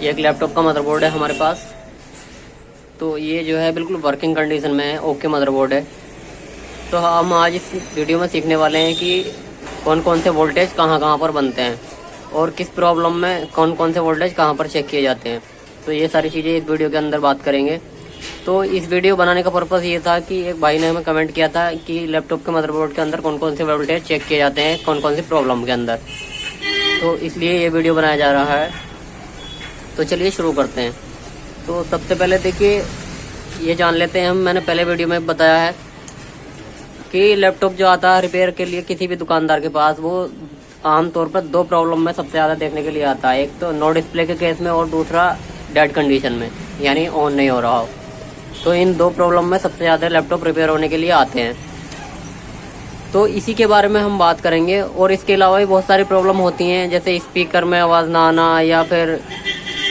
ये एक लैपटॉप का मदरबोर्ड है हमारे पास। तो ये जो है बिल्कुल वर्किंग कंडीशन में है, ओके मदरबोर्ड है। तो हम आज इस वीडियो में सीखने वाले हैं कि कौन कौन से वोल्टेज कहाँ कहाँ पर बनते हैं और किस प्रॉब्लम में कौन कौन से वोल्टेज कहाँ पर चेक किए जाते हैं। तो ये सारी चीज़ें इस वीडियो के अंदर बात करेंगे। तो इस वीडियो बनाने का पर्पज़ ये था कि एक भाई ने हमें कमेंट किया था कि लैपटॉप के मदरबोर्ड के अंदर कौन कौन से वोल्टेज चेक किए जाते हैं, कौन कौन सी प्रॉब्लम के अंदर। तो इसलिए ये वीडियो बनाया जा रहा है। तो चलिए शुरू करते हैं। तो सबसे पहले देखिए, ये जान लेते हैं हम, मैंने पहले वीडियो में बताया है कि लैपटॉप जो आता है रिपेयर के लिए किसी भी दुकानदार के पास, वो आमतौर पर दो प्रॉब्लम में सबसे ज़्यादा देखने के लिए आता है। एक तो नो डिस्प्ले के केस में और दूसरा डेड कंडीशन में, यानी ऑन नहीं हो रहा हो। तो इन दो प्रॉब्लम में सबसे ज़्यादा लैपटॉप रिपेयर होने के लिए आते हैं। तो इसी के बारे में हम बात करेंगे। और इसके अलावा भी बहुत सारी प्रॉब्लम होती हैं, जैसे स्पीकर में आवाज़ ना आना या फिर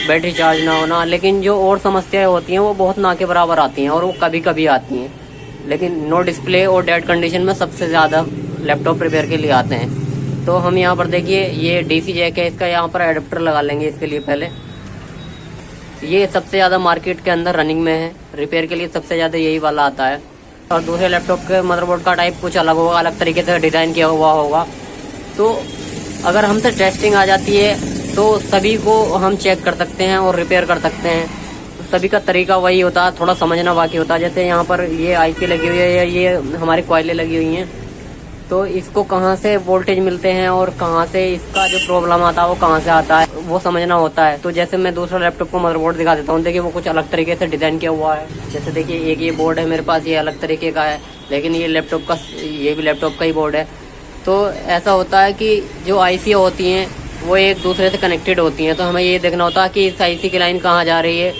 बैटरी चार्ज ना होना। लेकिन जो और समस्याएं होती हैं वो बहुत ना के बराबर आती हैं और वो कभी कभी आती हैं। लेकिन नो डिस्प्ले और डेड कंडीशन में सबसे ज़्यादा लैपटॉप रिपेयर के लिए आते हैं। तो हम यहाँ पर देखिए, ये डीसी जैक है, इसका यहाँ पर एडाप्टर लगा लेंगे इसके लिए। पहले ये सबसे ज़्यादा मार्केट के अंदर रनिंग में है, रिपेयर के लिए सबसे ज़्यादा यही वाला आता है। और दूसरे लैपटॉप के मदरबोर्ड का टाइप कुछ अलग होगा, अलग तरीके से डिज़ाइन किया हुआ होगा। तो अगर हमसे टेस्टिंग आ जाती है तो सभी को हम चेक कर सकते हैं और रिपेयर कर सकते हैं। सभी का तरीका वही होता है, थोड़ा समझना बाकी होता है। जैसे यहाँ पर ये आईसी लगी हुई है या ये हमारी कॉइलें लगी हुई हैं, तो इसको कहाँ से वोल्टेज मिलते हैं और कहाँ से इसका जो प्रॉब्लम आता है वो कहाँ से आता है वो समझना होता है। तो जैसे मैं दूसरा लैपटॉप को मदरबोर्ड दिखा देता हूँ। देखिए वो कुछ अलग तरीके से डिज़ाइन किया हुआ है। जैसे देखिए एक ये बोर्ड है मेरे पास, ये अलग तरीके का है, लेकिन ये लैपटॉप का, ये भी लैपटॉप का ही बोर्ड है। तो ऐसा होता है कि जो आईसी होती हैं वो एक दूसरे से कनेक्टेड होती हैं। तो हमें ये देखना होता है कि इस आईसी की लाइन कहाँ जा रही है।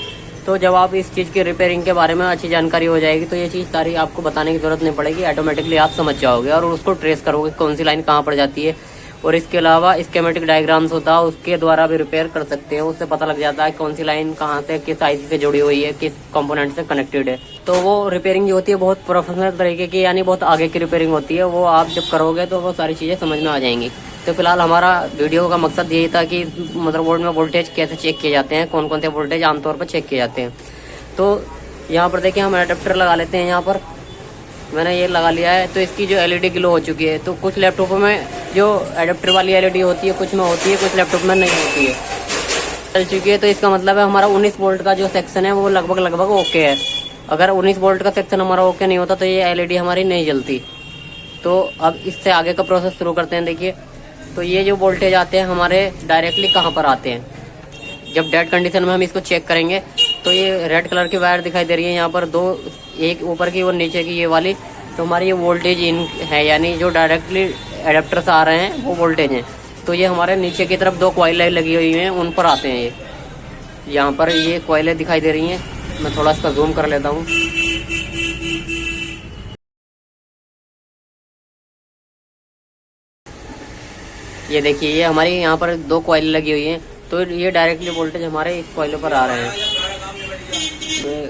तो जब आप इस चीज़ की रिपेयरिंग के बारे में अच्छी जानकारी हो जाएगी तो ये चीज़ सारी आपको बताने की ज़रूरत नहीं पड़ेगी, ऑटोमेटिकली आप समझ जाओगे और उसको ट्रेस करोगे कौन सी लाइन कहाँ पर जाती है। और इसके अलावा स्कीमेटिक डायग्राम्स होता है, उसके द्वारा भी रिपेयर कर सकते हैं। उससे पता लग जाता है कौन सी लाइन कहाँ से किस आईसी से जुड़ी हुई है, किस कंपोनेंट से कनेक्टेड है। तो वो रिपेयरिंग जो होती है बहुत प्रोफेशनल तरीके की, यानी बहुत आगे की रिपेयरिंग होती है। वो आप जब करोगे तो वो सारी चीज़ें समझ में आ जाएंगी। तो फिलहाल हमारा वीडियो का मकसद यही था कि मदरबोर्ड में वोल्टेज कैसे चेक किए जाते हैं, कौन कौन से वोल्टेज आमतौर पर चेक किए जाते हैं। तो यहाँ पर देखिए हम एडाप्टर लगा लेते हैं। यहाँ पर मैंने ये लगा लिया है। तो इसकी जो एलईडी ग्लो हो चुकी है। तो कुछ लैपटॉपों में जो एडाप्टर वाली एलईडी होती है कुछ में होती है, कुछ लैपटॉप में नहीं होती है, चल चुकी है। तो इसका मतलब है हमारा 19 वोल्ट का जो सेक्शन है वो लगभग ओके है। अगर 19 वोल्ट का सेक्शन हमारा ओके नहीं होता तो ये एलईडी हमारी नहीं जलती। तो अब इससे आगे का प्रोसेस शुरू करते हैं। देखिए तो ये जो वोल्टेज आते हैं हमारे डायरेक्टली कहाँ पर आते हैं। जब डेड कंडीशन में हम इसको चेक करेंगे तो ये रेड कलर की वायर दिखाई दे रही है यहाँ पर दो, एक ऊपर की और नीचे की ये वाली। तो हमारी ये वोल्टेज इन है, यानी जो डायरेक्टली एडाप्टर से आ रहे हैं वो वोल्टेज हैं। तो ये हमारे नीचे की तरफ दो कॉइलें लगी हुई हैं, उन पर आते हैं। ये यहाँ पर ये कॉइलें दिखाई दे रही हैं। मैं थोड़ा इसका जूम कर लेता हूँ। ये देखिए ये हमारी यहाँ पर दो कॉइलें लगी हुई हैं। तो ये डायरेक्टली वोल्टेज हमारे इस कॉइलों पर आ रहे हैं।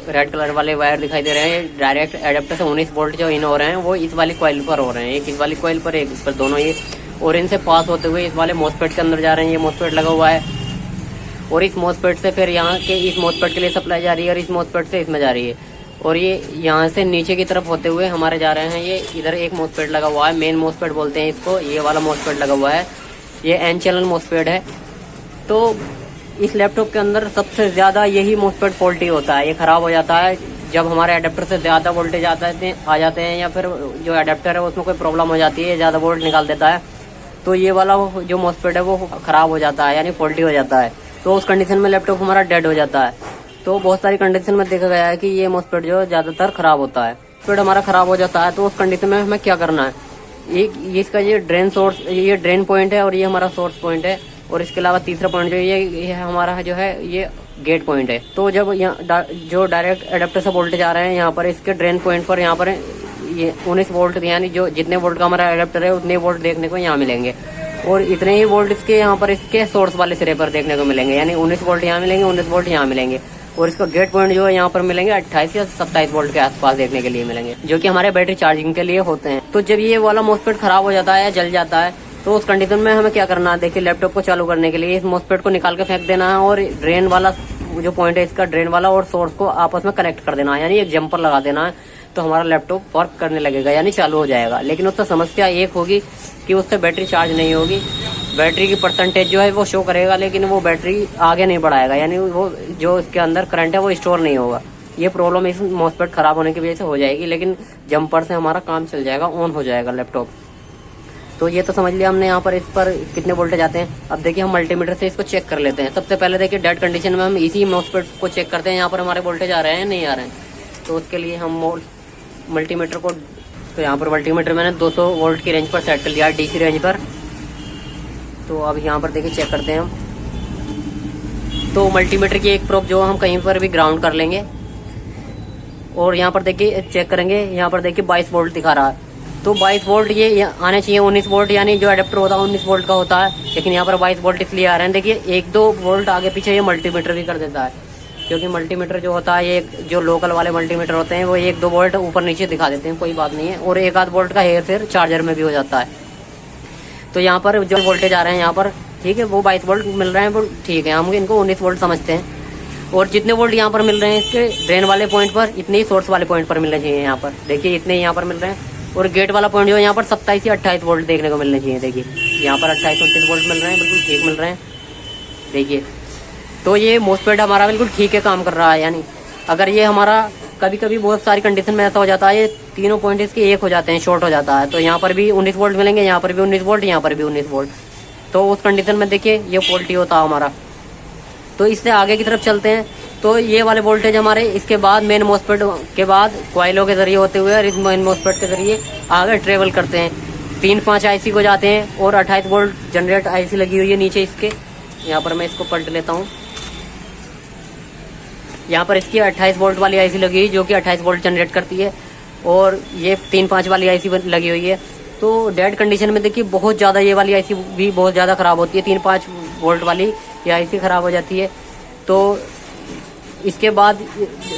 रेड कलर वाले वायर दिखाई दे रहे हैं, डायरेक्ट एडाप्टर से 19 वोल्ट जो इन हो रहे हैं वो इस वाली कॉइल पर हो रहे हैं। एक इस वाली कॉइल पर, एक इस पर, दोनों ये। और इनसे पास होते हुए इस वाले मॉसफेट के अंदर जा रहे हैं। ये मॉसफेट लगा हुआ है और इस मॉसफेट से फिर यहाँ के इस मॉसफेट के लिए सप्लाई जा रही है और इस मॉसफेट से इसमें जा रही है। और ये यहाँ से नीचे की तरफ होते हुए हमारे जा रहे हैं। ये इधर एक मॉसफेट लगा हुआ है, मेन मॉसफेट बोलते हैं इसको, ये वाला मॉसफेट लगा हुआ है। ये एन चैनल मॉसफेट है। तो इस लैपटॉप के अंदर सबसे ज़्यादा यही मॉसफेट फॉल्टी होता है। ये ख़राब हो जाता है जब हमारे एडाप्टर से ज़्यादा वोल्टेज आ जाते हैं या फिर जो एडाप्टर है उसमें कोई प्रॉब्लम हो जाती है, ज़्यादा वोल्ट निकाल देता है। तो ये वाला जो मॉसफेट है वो ख़राब हो जाता है, यानी फॉल्टी हो जाता है। तो उस कंडीशन में लैपटॉप हमारा डेड हो जाता है। तो बहुत सारी कंडीशन में देखा गया है कि ये मॉसफेट जो ज़्यादातर ख़राब होता है। मॉसफेट हमारा ख़राब हो जाता है तो उस कंडीशन में हमें क्या करना है, ये इसका ये ड्रेन सोर्स, ये ड्रेन पॉइंट है और ये हमारा सोर्स पॉइंट है। और इसके अलावा तीसरा पॉइंट जो ये हमारा जो है ये गेट पॉइंट है। तो जब यहाँ जो डायरेक्ट एडाप्टर से वोल्टेज आ रहे हैं यहाँ पर इसके ड्रेन पॉइंट पर यहाँ पर ये 19 वोल्ट, यानी जो जितने वोल्ट का हमारा एडाप्टर है उतने वोल्ट देखने को यहाँ मिलेंगे। और इतने ही वोल्ट इसके यहाँ पर इसके सोर्स वाले सिरे पर देखने को मिलेंगे, यानी 19 वोल्ट यहाँ मिलेंगे, 19 वोल्ट यहाँ मिलेंगे। और इसका गेट पॉइंट जो है यहाँ पर मिलेंगे 28 या 27 वोल्ट के आसपास देखने के लिए मिलेंगे, जो कि हमारे बैटरी चार्जिंग के लिए होते हैं। तो जब ये वाला मॉसफेट खराब हो जाता है या जल जाता है तो उस कंडीशन में हमें क्या करना है, देखिए लैपटॉप को चालू करने के लिए इस मॉसफेट को निकाल के फेंक देना है और ड्रेन वाला जो पॉइंट है इसका, ड्रेन वाला और सोर्स को आपस में कनेक्ट कर देना है, यानी एक जंपर लगा देना है। तो हमारा लैपटॉप वर्क करने लगेगा, यानी चालू हो जाएगा। लेकिन उससे समस्या एक होगी कि उससे बैटरी चार्ज नहीं होगी, बैटरी की परसेंटेज जो है वो शो करेगा, लेकिन वो बैटरी आगे नहीं बढ़ाएगा, यानी वो जो इसके अंदर करंट है वो स्टोर नहीं होगा। ये प्रॉब्लम इस मॉसफेट खराब होने की वजह से हो जाएगी, लेकिन जंपर से हमारा काम चल जाएगा, ऑन हो जाएगा लैपटॉप। तो ये तो समझ लिया हमने यहाँ पर इस पर कितने वोल्टेज आते हैं। अब देखिए हम मल्टीमीटर से इसको चेक कर लेते हैं। सबसे पहले देखिए डेड कंडीशन में हम इसी मॉसफेट को चेक करते हैं, यहाँ पर हमारे वोल्टेज आ रहे हैं नहीं आ रहे हैं। तो उसके लिए हम मल्टीमीटर को, तो यहाँ पर मल्टीमीटर मैंने 200 वोल्ट की रेंज पर सेट कर लिया, डीसी रेंज पर। तो अब यहाँ पर देखिए चेक करते हैं हम। तो मल्टीमीटर की एक प्रोब जो हम कहीं पर भी ग्राउंड कर लेंगे और यहाँ पर देखिए चेक करेंगे, यहाँ पर देखिए 22 वोल्ट दिखा रहा है। तो 22 वोल्ट ये आने चाहिए 19 वोल्ट, यानी जो अडेप्टर होता है 19 वोल्ट का होता है, लेकिन यहाँ पर 22 वोल्ट इसलिए आ रहे हैं। देखिए 1-2 वोल्ट आगे पीछे ये मल्टीमीटर भी कर देता है, क्योंकि मल्टीमीटर जो होता है ये जो लोकल वाले मल्टीमीटर होते हैं वो 1-2 वोल्ट ऊपर नीचे दिखा देते हैं, कोई बात नहीं है। और 1-8 वोल्ट का हेर फेर चार्जर में भी हो जाता है। तो यहाँ पर जो वोल्टेज आ रहे हैं यहाँ पर, ठीक है, वो 22 वोल्ट मिल रहे हैं, वो ठीक है, हम इनको 19 वोल्ट समझते हैं। और जितने वोल्ट यहाँ पर मिल रहे हैं इसके ड्रेन वाले पॉइंट पर, इतने ही सोर्स वाले पॉइंट पर मिलने चाहिए। यहाँ पर देखिए इतने ही यहाँ पर मिल रहे हैं। और गेट वाला पॉइंट जो है यहाँ पर 27 या 28 वोल्ट देखने को मिलने चाहिए। देखिए यहाँ पर 28-29 वोल्ट मिल रहे हैं, बिल्कुल ठीक मिल रहे हैं। देखिए तो ये मॉसफेट हमारा बिल्कुल ठीक है काम कर रहा है। यानी अगर ये हमारा कभी कभी बहुत सारी कंडीशन में ऐसा हो जाता है, ये तीनों पॉइंट इसके एक हो जाते हैं, शॉर्ट हो जाता है। तो यहाँ पर भी 19 वोल्ट मिलेंगे, यहाँ पर भी 19 वोल्ट, यहाँ पर भी 19 वोल्ट। तो उस कंडीशन में देखिए ये फॉल्टी होता है हमारा। तो इससे आगे की तरफ चलते हैं। तो ये वाले वोल्टेज हमारे इसके बाद मेन मॉसफेट के बाद कॉइलों के जरिए होते हुए और इस मेन मॉसफेट के जरिए आगे ट्रेवल करते हैं। 3-5 आईसी को जाते हैं और 28 वोल्ट जनरेट आईसी लगी हुई है नीचे इसके। यहाँ पर मैं इसको पलट लेता हूँ। यहाँ पर इसकी 28 वोल्ट वाली आईसी लगी हुई जो कि 28 वोल्ट जनरेट करती है, और ये 3-5 वाली आईसी लगी हुई है। तो डेड कंडीशन में देखिए बहुत ज़्यादा ये वाली आईसी भी बहुत ज़्यादा ख़राब होती है, 3-5 वोल्ट वाली ये आईसी ख़राब हो जाती है। तो इसके बाद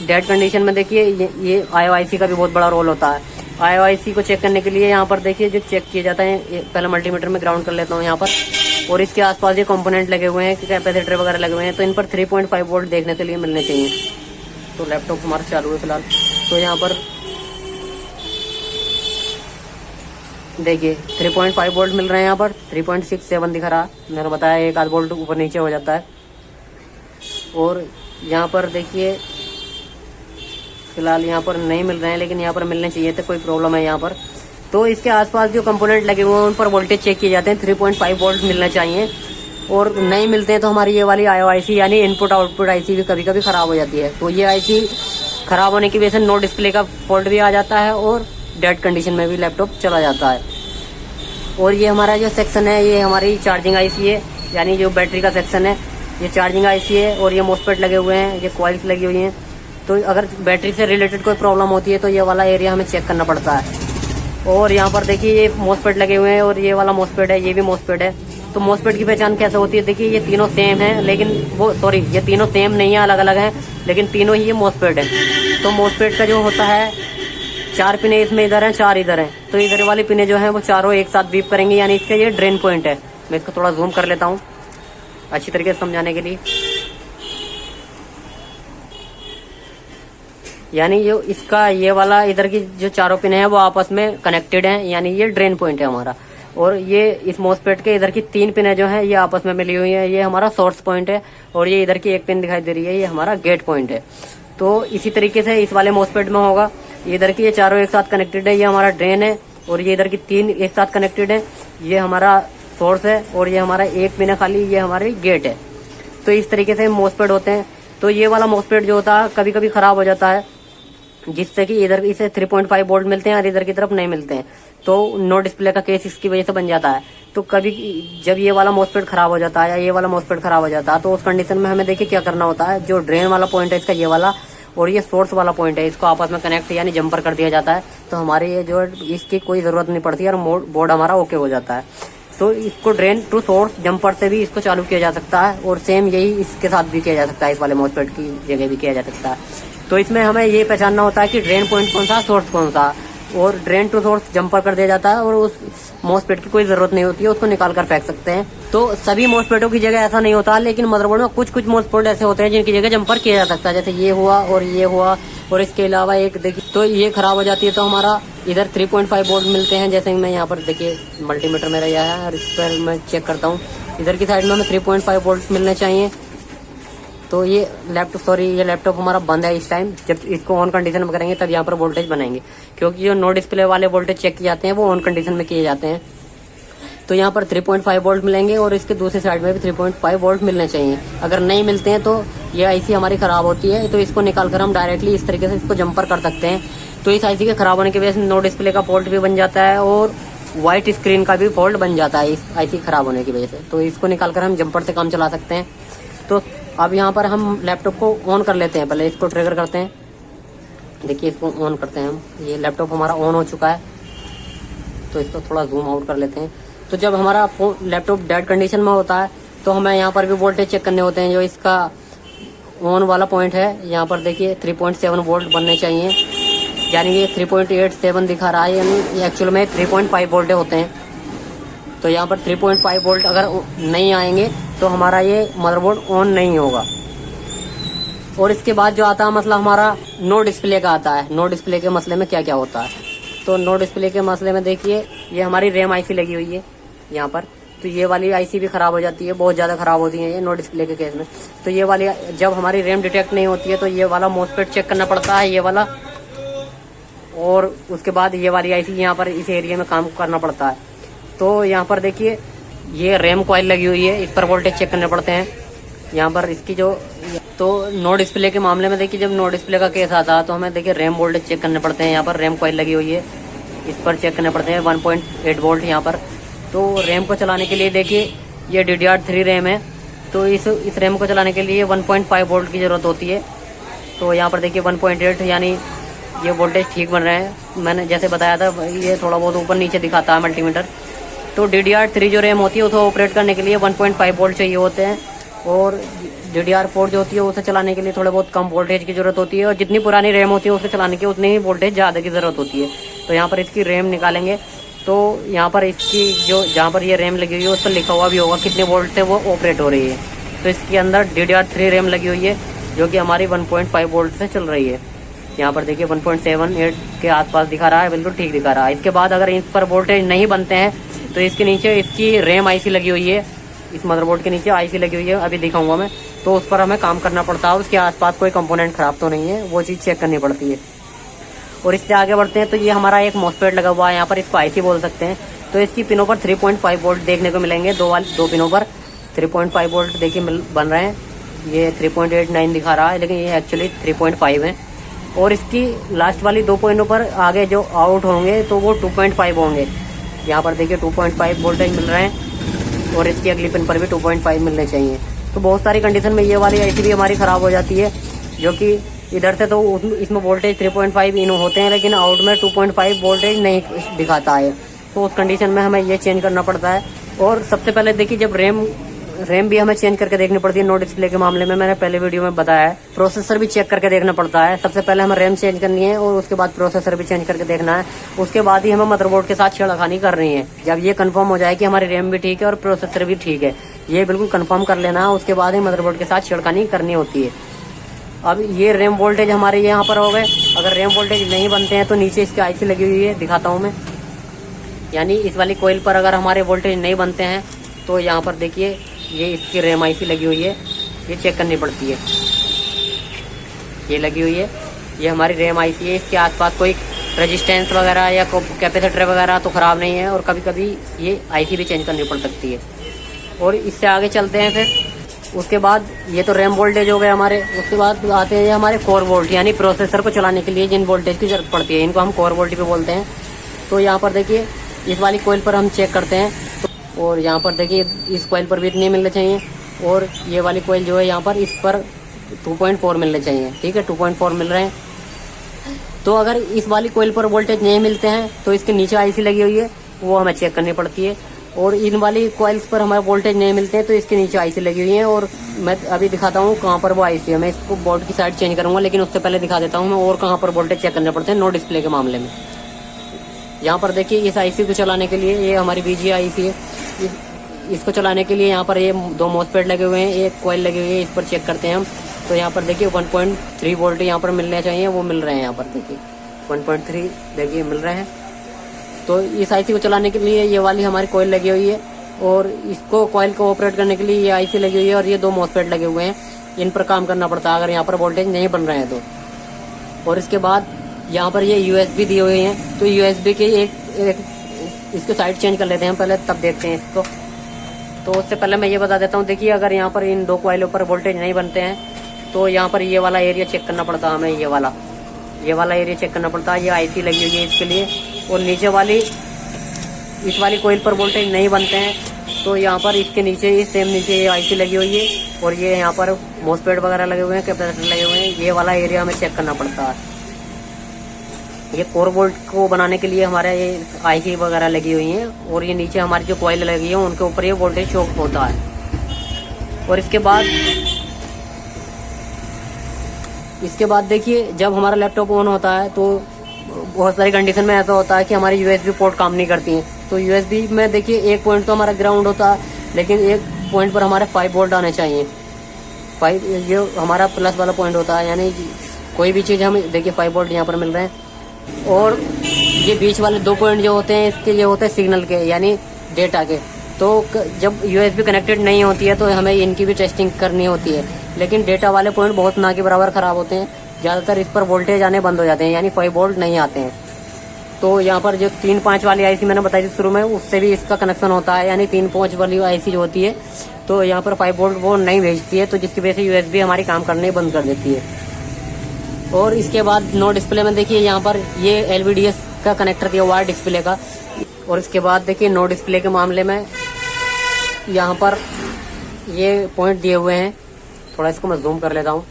डेड कंडीशन में देखिए ये IOIC का भी बहुत बड़ा रोल होता है। IOIC को चेक करने के लिए यहाँ पर देखिए जो चेक किया जाता है, पहले मल्टीमीटर में ग्राउंड कर लेता हूँ यहाँ पर, और इसके आसपास ये कंपोनेंट लगे हुए हैं, कैपेसिटर वगैरह लगे हुए हैं, तो इन पर 3.5 वोल्ट देखने के लिए मिलने चाहिए। तो लैपटॉप हमारा चालू है फिलहाल। तो यहाँ पर देखिए 3.5 वोल्ट मिल रहे हैं, यहाँ पर 3.67 दिखा रहा, मैंने बताया 1-8 वोल्ट ऊपर नीचे हो जाता है। और यहाँ पर देखिए फिलहाल यहाँ पर नहीं मिल रहे हैं, लेकिन यहाँ पर मिलने चाहिए थे, कोई प्रॉब्लम है यहाँ पर। तो इसके आसपास जो कंपोनेंट लगे हुए हैं उन पर वोल्टेज चेक किए जाते हैं, 3.5 वोल्ट मिलना चाहिए। और नहीं मिलते हैं तो हमारी ये वाली IOIC यानी इनपुट आउटपुट आईसी भी कभी कभी ख़राब हो जाती है। तो ये आईसी ख़राब होने की वजह से नो डिस्प्ले का फॉल्ट भी आ जाता है और डेड कंडीशन में भी लैपटॉप चला जाता है। और ये हमारा जो सेक्शन है ये हमारी चार्जिंग आईसी है, यानी जो बैटरी का सेक्शन है ये चार्जिंग आईसी है, और ये मॉसफेट लगे हुए हैं, ये कॉइल्स लगी हुई हैं। तो अगर बैटरी से रिलेटेड कोई प्रॉब्लम होती है तो ये वाला एरिया हमें चेक करना पड़ता है। और यहाँ पर देखिए ये मॉसफेट लगे हुए हैं और ये वाला मॉसफेट है, ये भी मॉसफेट है। तो मॉसफेट की पहचान कैसे होती है, देखिए ये तीनों सेम है, लेकिन ये तीनों सेम नहीं है, अलग अलग हैं, लेकिन तीनों ही ये मॉसफेट है। तो मॉसफेट का जो होता है 4 पिने इसमें इधर हैं, 4 इधर हैं। तो इधर वाली पिने जो है वो चारों एक साथ बीप करेंगे, यानी इसका ये ड्रेन पॉइंट है। मैं इसको थोड़ा जूम कर लेता हूँ अच्छी तरीके से समझाने के लिए। यानी इसका ये वाला इधर की जो चारों पिन है वो आपस में कनेक्टेड हैं, यानी ये ड्रेन पॉइंट है हमारा। और ये इस मॉसफेट के इधर की 3 पिनें जो है ये आपस में मिली हुई है, ये हमारा सोर्स पॉइंट है। और ये इधर की एक पिन दिखाई दे रही है, ये हमारा गेट पॉइंट है। तो इसी तरीके से इस वाले मॉसफेट में होगा, इधर की ये चारों एक साथ कनेक्टेड है, ये हमारा ड्रेन है। और ये इधर की 3 एक साथ कनेक्टेड है, ये हमारा सोर्स है। और ये हमारा एक पिन है खाली, ये हमारी गेट है। तो इस तरीके से मॉसफेट होते हैं। तो ये वाला मॉसफेट जो होता है कभी कभी खराब हो जाता है, जिससे कि इधर इसे 3.5 वोल्ट मिलते हैं और इधर की तरफ नहीं मिलते हैं। तो नो डिस्प्ले का केस इसकी वजह से बन जाता है। तो कभी जब ये वाला मॉसफेट खराब हो जाता है या ये वाला मॉसफेट खराब हो जाता है तो उस कंडीशन में हमें देखिए क्या करना होता है। जो ड्रेन वाला पॉइंट है इसका ये वाला, और ये सोर्स वाला पॉइंट है, इसको आपस में कनेक्ट यानी जंपर कर दिया जाता है। तो हमारे ये जो इसकी कोई ज़रूरत नहीं पड़ती और बोर्ड हमारा ओके हो जाता है। तो इसको ड्रेन टू सोर्स जंपर से भी इसको चालू किया जा सकता है, और सेम यही इसके साथ भी किया जा सकता है, इस वाले मॉसफेट की जगह भी किया जा सकता है। तो इसमें हमें ये पहचानना होता है कि ड्रेन पॉइंट कौन सा, सोर्स कौन सा। और ड्रेन टू सोर्स जंपर कर दिया जाता है और उस मॉसफेट की कोई जरूरत नहीं होती है, उसको निकाल कर फेंक सकते हैं। तो सभी मॉसफेटों की जगह ऐसा नहीं होता, लेकिन मदरबोर्ड में कुछ कुछ मॉसफेट ऐसे होते हैं जिनकी जगह जंपर किया जा सकता है, जैसे ये हुआ और ये हुआ। और इसके अलावा एक देखिए, तो ये खराब हो जाती है तो हमारा इधर 3.5 वोल्ट मिलते हैं। जैसे मैं यहाँ पर देखिए मल्टीमीटर मेरा यह है और इस पर मैं चेक करता हूँ, इधर की साइड में हमें 3.5 वोल्ट मिलने चाहिए। तो ये लैपटॉप हमारा बंद है इस टाइम। जब इसको ऑन कंडीशन में करेंगे तब यहाँ पर वोल्टेज बनाएंगे, क्योंकि जो नो डिस्प्ले वाले वोल्टेज चेक किए जाते हैं वो ऑन कंडीशन में किए जाते हैं। तो यहाँ पर 3.5 वोल्ट मिलेंगे और इसके दूसरी साइड में भी 3.5 वोल्ट मिलने चाहिए। अगर नहीं मिलते हैं तो ये आईसी हमारी ख़राब होती है, तो इसको निकाल कर हम डायरेक्टली इस तरीके से इसको जंपर कर सकते हैं। तो इस आईसी के ख़राब होने की वजह से नो डिस्प्ले का फॉल्ट भी बन जाता है और वाइट स्क्रीन का भी फॉल्ट बन जाता है इस आईसी ख़राब होने की वजह से। तो इसको निकाल कर हम जंपर से काम चला सकते हैं। तो अब यहाँ पर हम लैपटॉप को ऑन कर लेते हैं, पहले इसको ट्रिगर करते हैं। देखिए इसको ऑन करते हैं हम, ये लैपटॉप हमारा ऑन हो चुका है। तो इसको थोड़ा जूम आउट कर लेते हैं। तो जब हमारा लैपटॉप डेड कंडीशन में होता है तो हमें यहाँ पर भी वोल्टेज चेक करने होते हैं। जो इसका ऑन वाला पॉइंट है, यहाँ पर देखिए 3.7 वोल्ट बनने चाहिए, यानी ये 3.87 दिखा रहा है, यानी एक्चुअल में 3.5 वोल्ट होते हैं। तो यहाँ पर 3.5 वोल्ट अगर नहीं आएंगे तो हमारा ये मदरबोर्ड ऑन नहीं होगा। और इसके बाद जो आता है मसला हमारा नो डिस्प्ले का आता है। नो डिस्प्ले के मसले में क्या क्या होता है, तो नो डिस्प्ले के मसले में देखिए ये हमारी रैम आईसी लगी हुई है यहाँ पर। तो ये वाली आईसी भी ख़राब हो जाती है, बहुत ज़्यादा ख़राब होती है ये नो डिस्प्ले के केस में। तो ये वाली जब हमारी रैम डिटेक्ट नहीं होती है तो ये वाला मॉसफेट चेक करना पड़ता है, ये वाला। और उसके बाद ये वाली आईसी यहाँ पर इस एरिया में काम करना पड़ता है। तो यहाँ पर देखिए ये रैम कॉइल लगी हुई है, इस पर वोल्टेज चेक करने पड़ते हैं। यहाँ पर इसकी जो तो नो डिस्प्ले के मामले में देखिए जब नो डिस्प्ले का केस आता है तो हमें देखिए रैम वोल्टेज चेक करने पड़ते हैं। यहाँ पर रैम कॉइल लगी हुई है, इस पर चेक करने पड़ते हैं 1.8 वोल्ट यहाँ पर। तो रैम को चलाने के लिए देखिए ये DDR3 रैम है, तो इस रैम को चलाने के लिए 1.5 वोल्ट की ज़रूरत होती है। तो यहाँ पर देखिए 1.8 यानी ये वोल्टेज ठीक बन रहे हैं। मैंने जैसे बताया था ये थोड़ा बहुत ऊपर नीचे दिखाता है मल्टीमीटर। तो DDR3 जो रैम होती है उसको ऑपरेट करने के लिए 1.5 वोल्ट चाहिए होते हैं, और DDR4 जो होती है उसे चलाने के लिए थोड़े बहुत कम वोल्टेज की ज़रूरत होती है। और जितनी पुरानी रैम होती है उसे चलाने की उतनी ही वोल्टेज ज़्यादा की ज़रूरत होती है। तो यहाँ पर इसकी रैम निकालेंगे तो यहाँ पर इसकी जो जहाँ पर ये रैम लगी हुई है उस पर लिखा हुआ भी होगा कितने वोल्ट से वो ऑपरेट हो रही है। तो इसके अंदर DDR3 रैम लगी हुई है जो कि हमारी 1.5 वोल्ट से चल रही है। यहाँ पर देखिए 1.78 के आसपास दिखा रहा है, बिल्कुल ठीक दिखा रहा है। इसके बाद अगर इस पर वोल्टेज नहीं बनते हैं तो इसके नीचे इसकी रैम आईसी लगी हुई है, इस मदरबोर्ड के नीचे आईसी लगी हुई है, अभी दिखाऊंगा मैं। तो उस पर हमें काम करना पड़ता है, उसके आसपास कोई कंपोनेंट खराब तो नहीं है, वो चीज़ चेक करनी पड़ती है। और इससे आगे बढ़ते हैं तो ये हमारा एक मॉसफेट लगा हुआ है, यहाँ पर इसको आईसी बोल सकते हैं। तो इसकी पिनों पर 3.5 वोल्ट देखने को मिलेंगे, दो पिनों पर 3.5 वोल्ट देखिए बन रहे हैं। ये 3.89 दिखा रहा है लेकिन ये एक्चुअली 3.5 है। और इसकी लास्ट वाली 2 पॉइंटों पर आगे जो आउट होंगे तो वो 2.5 होंगे। यहाँ पर देखिए 2.5 वोल्टेज मिल रहे हैं और इसकी अगली पिन पर भी 2.5 मिलने चाहिए। तो बहुत सारी कंडीशन में ये वाली आईसी भी हमारी ख़राब हो जाती है, जो कि इधर से तो इसमें वोल्टेज 3.5 इन होते हैं लेकिन आउट में 2.5 वोल्टेज नहीं दिखाता है। तो उस कंडीशन में हमें ये चेंज करना पड़ता है। और सबसे पहले देखिए जब रैम भी हमें चेंज करके देखनी पड़ती है। नो डिस्प्ले के मामले में मैंने पहले वीडियो में बताया है। प्रोसेसर भी चेक करके देखना पड़ता है। सबसे पहले हमें रैम चेंज करनी है और उसके बाद प्रोसेसर भी चेंज करके देखना है। उसके बाद ही हमें मदरबोर्ड के साथ छेड़खानी करनी है। जब ये कंफर्म हो जाए कि हमारी रैम भी ठीक है और प्रोसेसर भी ठीक है, ये बिल्कुल कंफर्म कर लेना है, उसके बाद ही मदरबोर्ड के साथ छेड़खानी करनी होती है। अब ये रैम वोल्टेज हमारे यहाँ पर हो गए। अगर रैम वोल्टेज नहीं बनते हैं तो नीचे इसकी आईसी लगी हुई है, दिखाता हूँ मैं। यानी इस वाली कोयल पर अगर हमारे वोल्टेज नहीं बनते हैं तो यहाँ पर देखिए ये इसकी रैम आईसी लगी हुई है, ये चेक करनी पड़ती है। ये लगी हुई है, ये हमारी रैम आईसी है। इसके आसपास कोई रेजिस्टेंस वगैरह या कैपेसिटर वगैरह तो ख़राब नहीं है, और कभी कभी ये आईसी भी चेंज करनी पड़ सकती है। और इससे आगे चलते हैं फिर। उसके बाद ये तो रैम वोल्टेज हो गए हमारे। उसके बाद आते हैं हमारे कोर वोल्ट, यानी प्रोसेसर को चलाने के लिए जिन वोल्टेज की ज़रूरत पड़ती है, इनको हम कोर वोल्ट भी बोलते हैं। तो यहाँ पर देखिए इस वाली कोयल पर हम चेक करते हैं, और यहाँ पर देखिए इस कोयल पर भी इतने मिलने चाहिए, और ये वाली कोयल जो है यहाँ पर इस पर 2.4 मिलने चाहिए। ठीक है, 2.4 मिल रहे हैं। तो अगर इस वाली कोयल पर वोल्टेज नहीं मिलते हैं तो इसके नीचे आईसी लगी हुई है, वो हमें चेक करनी पड़ती है। और इन वाली कोयल्स पर हमें वोल्टेज नहीं मिलते हैं तो इसके नीचे आईसी लगी हुई है। और मैं अभी दिखाता हूँ कहाँ पर वो आईसी है। मैं इसको बोर्ड की साइड चेंज करूँगा, लेकिन उससे पहले दिखा देता हूँ मैं और कहाँ पर वोल्टेज चेक करने पड़ते हैं नो डिस्प्ले के मामले में। यहाँ पर देखिए इस आईसी को चलाने के लिए, ये हमारी बीजीए आईसी है, इसको चलाने के लिए यहाँ पर ये 2 मॉसफेट लगे हुए हैं, एक कॉइल लगी हुई है, इस पर चेक करते हैं हम। तो यहाँ पर देखिए 1.3 वोल्ट यहाँ पर मिलने चाहिए, वो मिल रहे हैं यहाँ पर देखिए 1.3 देखिए मिल रहे हैं। तो इस आईसी को चलाने के लिए ये वाली हमारी कॉइल लगी हुई है, और इसको कॉइल को ऑपरेट करने के लिए ये आईसी लगी हुई है, और ये 2 मॉसफेट लगे हुए हैं, इन पर काम करना पड़ता है अगर यहाँ पर वोल्टेज नहीं बन रहे हैं तो। और इसके बाद यहाँ पर ये यूएसबी दिए हुए हैं, तो यूएसबी के एक इसके साइड चेंज कर लेते हैं पहले, तब देखते हैं इसको। तो उससे पहले मैं ये बता देता हूँ, देखिए अगर यहाँ पर इन 2 कॉइलों पर वोल्टेज नहीं बनते हैं तो यहाँ पर ये वाला एरिया चेक करना पड़ता है हमें, ये वाला एरिया चेक करना पड़ता है। ये आईसी लगी हुई है इसके लिए, और नीचे वाली इस वाली कॉइल पर वोल्टेज नहीं बनते हैं तो यहाँ पर इसके नीचे ही सेम नीचे ये आईसी लगी हुई है, और ये यहाँ पर मॉसफेट वगैरह लगे हुए हैं, कैपेसिटर लगे हुए हैं, ये वाला एरिया हमें चेक करना पड़ता है। ये कोर बोल्ट को बनाने के लिए हमारे ये आईसी वगैरह लगी हुई हैं, और ये नीचे हमारी जो कॉइल लगी है उनके ऊपर ये वोल्टेज शो होता है। और इसके बाद देखिए जब हमारा लैपटॉप ऑन होता है तो बहुत सारी कंडीशन में ऐसा होता है कि हमारी यूएसबी पोर्ट काम नहीं करती हैं। तो यूएसबी में देखिए एक पॉइंट तो हमारा ग्राउंड होता है, लेकिन एक पॉइंट पर हमारे 5 वोल्ट आने चाहिए। 5 ये हमारा प्लस वाला पॉइंट होता है, यानी कोई भी चीज़ हमें देखिए 5 वोल्ट यहाँ पर मिल रहे हैं। और ये बीच वाले 2 पॉइंट जो होते हैं इसके लिए होते हैं सिग्नल के, यानी डेटा के। तो जब यूएसबी कनेक्टेड नहीं होती है तो हमें इनकी भी टेस्टिंग करनी होती है, लेकिन डेटा वाले पॉइंट बहुत ना के बराबर ख़राब होते हैं, ज़्यादातर इस पर वोल्टेज आने बंद हो जाते हैं, यानी 5 वोल्ट नहीं आते हैं। तो यहाँ पर जो 3-5 वाली आईसी मैंने बताई थी शुरू में, उससे भी इसका कनेक्शन होता है, यानी 3-5 वाली आईसी जो होती है तो यहाँ पर 5 वोल्ट वो नहीं भेजती है, तो जिसकी वजह से यूएसबी हमारी काम करने बंद कर देती है। और इसके बाद नो डिस्प्ले में देखिए यहाँ पर ये एलवीडीएस का कनेक्टर दिया हुआ है डिस्प्ले का। और इसके बाद देखिए नो डिस्प्ले के मामले में यहाँ पर ये पॉइंट दिए हुए हैं, थोड़ा इसको मैं जूम कर लेता हूँ।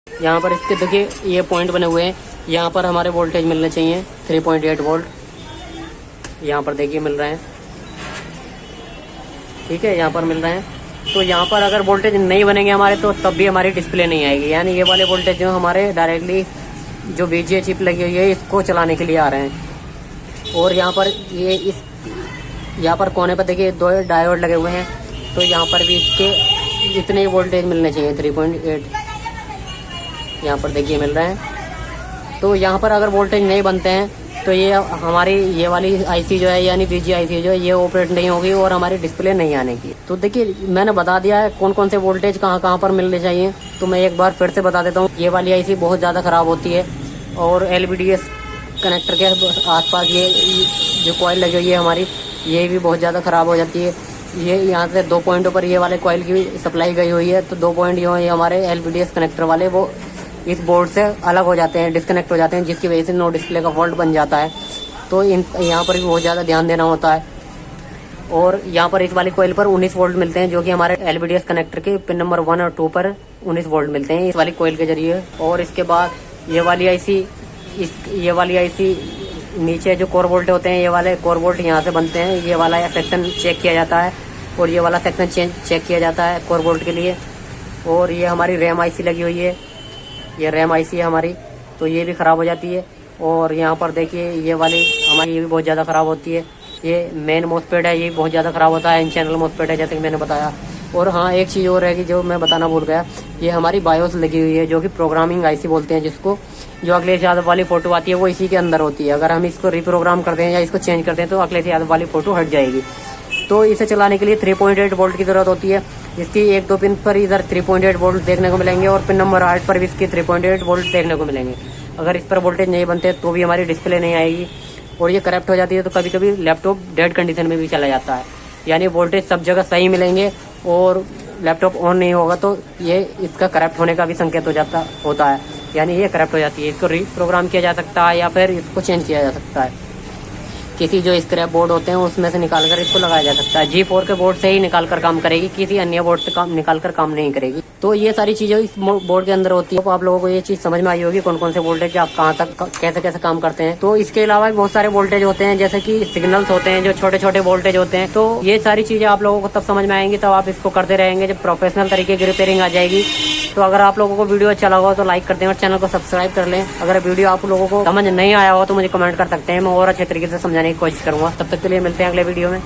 यहाँ पर इसके देखिए ये पॉइंट बने हुए हैं, यहाँ पर हमारे वोल्टेज मिलने चाहिए 3.8 वोल्ट, यहाँ पर देखिए मिल रहे हैं, ठीक है, यहाँ पर मिल रहे हैं। तो यहाँ पर अगर वोल्टेज नहीं बनेंगे हमारे तो तब भी हमारी डिस्प्ले नहीं आएगी, यानी ये वाले वोल्टेज जो हमारे डायरेक्टली जो बीजीए चिप लगी हुई है इसको चलाने के लिए आ रहे हैं। और यहाँ पर यहाँ पर कोने पर देखिए 2 डायोड लगे हुए हैं, तो यहाँ पर भी इसके इतने ही वोल्टेज मिलने चाहिए 3.8, यहाँ पर देखिए मिल रहे हैं। तो यहाँ पर अगर वोल्टेज नहीं बनते हैं तो ये हमारी ये वाली आईसी जो है, यानी बीजीए आईसी जो है, ये ऑपरेट नहीं होगी और हमारी डिस्प्ले नहीं आने की। तो देखिए मैंने बता दिया है कौन कौन से वोल्टेज कहाँ पर मिलने चाहिए, तो मैं एक बार फिर से बता देता हूँ। ये वाली आईसी बहुत ज़्यादा ख़राब होती है, और एलवीडीएस कनेक्टर के आसपास ये जो कॉइल लगी हुई है हमारी, ये भी बहुत ज़्यादा ख़राब हो जाती है। ये यहाँ से 2 पॉइंटों पर ये वाले कॉइल की सप्लाई गई हुई है, तो 2 पॉइंट जो है हमारे एलवीडीएस कनेक्टर वाले वो इस बोर्ड से अलग हो जाते हैं, डिस्कनेक्ट हो जाते हैं, जिसकी वजह से नो डिस्प्ले का फॉल्ट बन जाता है। तो यहाँ पर भी बहुत ज़्यादा ध्यान देना होता है। और यहाँ पर इस वाली कॉइल पर 19 वोल्ट मिलते हैं, जो कि हमारे एलवीडीएस कनेक्टर के पिन नंबर 1 और 2 पर 19 वोल्ट मिलते हैं इस वाली कॉइल के जरिए। और इसके बाद ये वाली आईसी नीचे जो कोर बोल्ट होते हैं, ये वाले कोर बोल्ट यहाँ से बनते हैं, ये वाला सेक्शन चेक किया जाता है, और ये वाला सेक्शन चेक किया जाता है कोर बोल्ट के लिए। और ये हमारी रैम आईसी लगी हुई है, ये रैम आईसी है हमारी, तो ये भी ख़राब हो जाती है। और यहाँ पर देखिए ये वाली हमारी ये भी बहुत ज़्यादा ख़राब होती है। ये मेन मॉसफेट है, ये बहुत ज़्यादा ख़राब होता है, इन चैनल मॉसफेट है जैसे कि मैंने बताया। और हाँ, एक चीज़ और है कि जो मैं बताना भूल गया, ये हमारी बायोस लगी हुई है, जो कि प्रोग्रामिंग आईसी बोलते हैं जिसको। जो अखिलेश यादव वाली फ़ोटो आती है वो इसी के अंदर होती है। अगर हम इसको रिप्रोग्राम करते हैं या इसको चेंज करते हैं तो अखिलेश यादव वाली फ़ोटो हट जाएगी। तो इसे चलाने के लिए 3.8 वोल्ट की ज़रूरत होती है। इसकी 1-2 पिन पर इधर 3.8 वोल्ट देखने को मिलेंगे, और पिन नंबर 8 पर भी इसकी 3.8 वोल्ट देखने को मिलेंगे। अगर इस पर वोल्टेज नहीं बनते तो भी हमारी डिस्प्ले नहीं आएगी, और ये करप्ट हो जाती है। तो कभी कभी लैपटॉप डेड कंडीशन में भी चला जाता है, यानी वोल्टेज सब जगह सही मिलेंगे और लैपटॉप ऑन नहीं होगा तो ये इसका करप्ट होने का भी संकेत होता है, यानी ये करप्ट हो जाती है। इसको रीप्रोग्राम किया जा सकता है या फिर इसको चेंज किया जा सकता है। किसी जो स्क्रैप बोर्ड होते हैं उसमें से निकाल कर इसको लगाया जा सकता है। G4 के बोर्ड से ही निकाल कर काम करेगी, किसी अन्य बोर्ड से निकाल कर काम नहीं करेगी। तो ये सारी चीज़ें इस बोर्ड के अंदर होती है। तो आप लोगों को ये चीज़ समझ में आई होगी कौन कौन से वोल्टेज आप कहाँ तक कैसे कैसे काम करते हैं। तो इसके अलावा बहुत सारे वोल्टेज होते हैं, जैसे कि सिग्नल्स होते हैं, जो छोटे छोटे वोल्टेज होते हैं। तो ये सारी चीज़ें आप लोगों को तब समझ में आएंगी, तब आप इसको करते रहेंगे। जब प्रोफेशनल तरीके की रिपेयरिंग आ जाएगी तो अगर आप लोगों को वीडियो अच्छा लगा हो तो लाइक कर दें और चैनल को सब्सक्राइब कर लें। अगर वीडियो आप लोगों को समझ नहीं आया हो तो मुझे कमेंट कर सकते हैं, मैं और अच्छे तरीके से समझाने की कोशिश करूंगा। तब तक के लिए मिलते हैं अगले वीडियो में।